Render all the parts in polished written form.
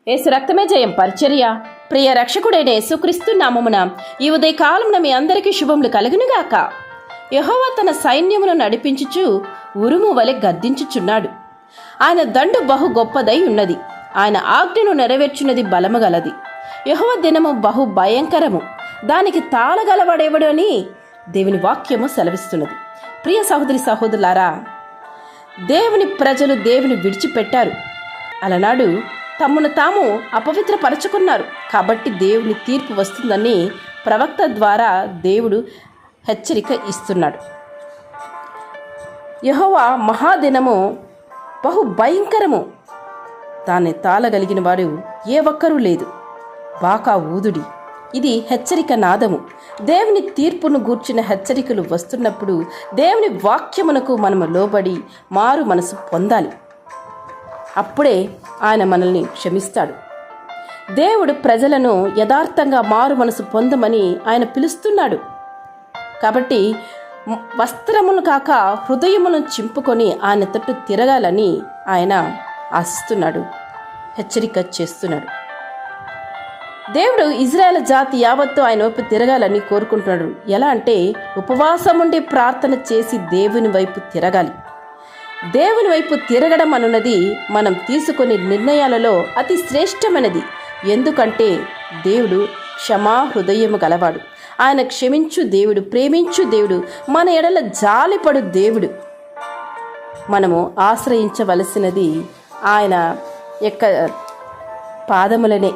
యేసు రక్తమే జయం పరిచర్య. ప్రియ రక్షకుడైన యేసుక్రీస్తు నామమున ఈ ఉదయకాలమున మీ అందరికీ శుభములు కలుగునుగాక. యెహోవా తన సైన్యమును నడిపించుచు ఉరుము వలె గద్దించుచున్నాడు. ఆయన దండు బహు గొప్పదై ఉన్నది, ఆయన ఆజ్ఞను నెరవేర్చున్నది బలము గలది. యెహోవా దినము బహు భయంకరము, దానికి తాళగలవాడెవడు అని దేవుని వాక్యము సెలవిస్తున్నది. ప్రియ సహోదరి సహోదరులారా, దేవుని ప్రజలు దేవుని విడిచిపెట్టారు. అలనాడు తమను తాము అపవిత్రపరచుకున్నారు. కాబట్టి దేవుని తీర్పు వస్తుందని ప్రవక్త ద్వారా దేవుడు హెచ్చరిక ఇస్తున్నాడు. యెహోవా మహాదినము బహు భయంకరము, దాన్ని తాళగలిగిన వాడు ఏ ఒక్కరూ లేదు. బాకా ఊదుడి, ఇది హెచ్చరిక నాదము. దేవుని తీర్పును గూర్చిన హెచ్చరికలు వస్తున్నప్పుడు దేవుని వాక్యమునకు మనము లోబడి మారు మనసు పొందాలి. అప్పుడే ఆయన మనల్ని క్షమిస్తాడు. దేవుడు ప్రజలను యథార్థంగా మారు మనసు పొందమని ఆయన పిలుస్తున్నాడు. కాబట్టి వస్త్రములు కాక హృదయములను చింపుకొని ఆయన తట్టు తిరగాలని ఆయన ఆశిస్తున్నాడు, హెచ్చరిక చేస్తున్నాడు. దేవుడు ఇజ్రాయేల్ జాతి యావత్తు ఆయన వైపు తిరగాలని కోరుకుంటున్నాడు. ఎలా అంటే ఉపవాసం ఉండి ప్రార్థన చేసి దేవుని వైపు తిరగాలి. దేవుని వైపు తిరగడం అనున్నది మనం తీసుకునే నిర్ణయాలలో అతి శ్రేష్టమైనది. ఎందుకంటే దేవుడు క్షమా హృదయము గలవాడు. ఆయన క్షమించు దేవుడు, ప్రేమించు దేవుడు, మన ఎడల జాలిపడు దేవుడు. మనము ఆశ్రయించవలసినది ఆయన యొక్క పాదములనే.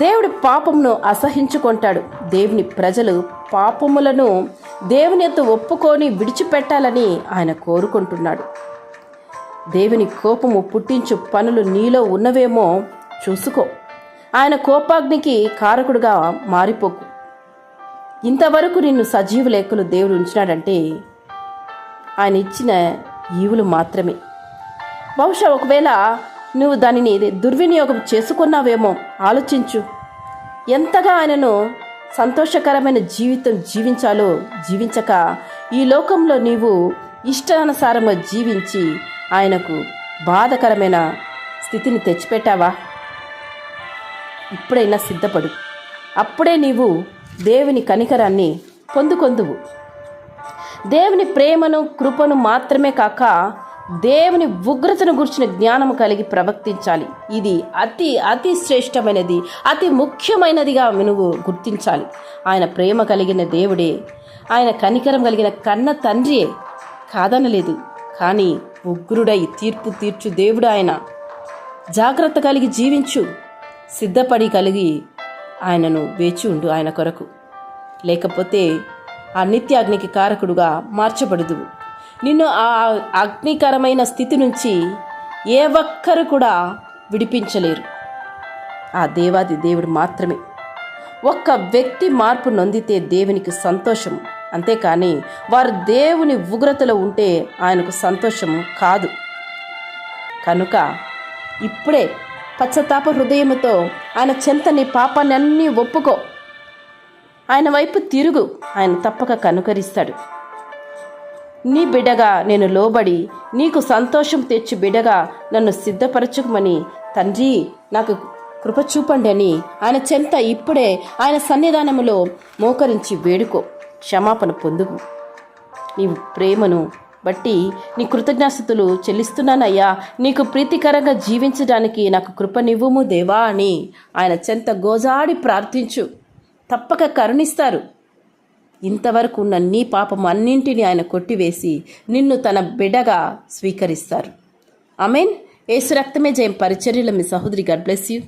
దేవుడు పాపమును అసహించుకుంటాడు. దేవుని ప్రజలు పాపములను దేవుని యొద్ద ఒప్పుకొని విడిచిపెట్టాలని ఆయన కోరుకుంటున్నాడు. దేవుని కోపము పుట్టించు పనులు నీలో ఉన్నవేమో చూసుకో. ఆయన కోపాగ్నికి కారకుడుగా మారిపోకు. ఇంతవరకు నిన్ను సజీవ లెక్కలు దేవుడు ఉంచినాడంటే ఆయన ఇచ్చిన ఈవులు మాత్రమే. బహుశా ఒకవేళ నువ్వు దానిని దుర్వినియోగం చేసుకున్నావేమో ఆలోచించు. ఎంతగా ఆయనను సంతోషకరమైన జీవితం జీవించాలో జీవించక ఈ లోకంలో నీవు ఇష్టానుసారంగా జీవించి ఆయనకు బాధకరమైన స్థితిని తెచ్చిపెట్టావా? ఇప్పుడైనా సిద్ధపడు. అప్పుడే నీవు దేవుని కనికరాన్ని పొందుకొందువు. దేవుని ప్రేమను కృపను మాత్రమే కాక దేవుని ఉగ్రతను గురించిన జ్ఞానము కలిగి ప్రవర్తించాలి. ఇది అతి అతి శ్రేష్టమైనది, అతి ముఖ్యమైనదిగా నువ్వు గుర్తించాలి. ఆయన ప్రేమ కలిగిన దేవుడే, ఆయన కనికరం కలిగిన కన్న తండ్రియే, కాదనలేదు. కానీ ఉగ్రుడై తీర్పు తీర్చు దేవుడు ఆయన. జాగ్రత్త కలిగి జీవించు, సిద్ధపడి కలిగి ఆయనను వేచి ఉండు ఆయన కొరకు. లేకపోతే ఆ నిత్యాగ్నికి కారకుడుగా మార్చబడదు. నిన్ను ఆ అగ్నికరమైన స్థితి నుంచి ఏ ఒక్కరు కూడా విడిపించలేరు, ఆ దేవాది దేవుడు మాత్రమే. ఒక్క వ్యక్తి మార్పు నొందితే దేవునికి సంతోషం, అంతేకాని వారు దేవుని ఉగ్రతలో ఉంటే ఆయనకు సంతోషం కాదు. కనుక ఇప్పుడే పశ్చాత్తాప హృదయముతో ఆయన చెంత నీ పాపాన్ని అన్నీ ఒప్పుకో. ఆయన వైపు తిరుగు, ఆయన తప్పక కనుకరిస్తాడు. నీ బిడ్డగా నేను లోబడి నీకు సంతోషం తెచ్చి బిడ్డగా నన్ను సిద్ధపరచుకోమని తండ్రి నాకు కృప చూపండి అని ఆయన చెంత ఇప్పుడే ఆయన సన్నిధానములో మోకరించి వేడుకో. క్షమాపణ పొందుకు. నీవు ప్రేమను బట్టి నీ కృతజ్ఞాస్తుతులు చెల్లిస్తున్నానయ్యా, నీకు ప్రీతికరంగా జీవించడానికి నాకు కృపనివ్వుము దేవా అని ఆయన చెంత గోజాడి ప్రార్థించు. తప్పక కరుణిస్తారు. ఇంతవరకు ఉన్న నీ పాపం అన్నింటినీ ఆయన కొట్టివేసి నిన్ను తన బిడ్డగా స్వీకరిస్తారు. ఆమేన్. యేసు రక్తమే జయం పరిచర్యలో మీ సహోదరి. God bless you.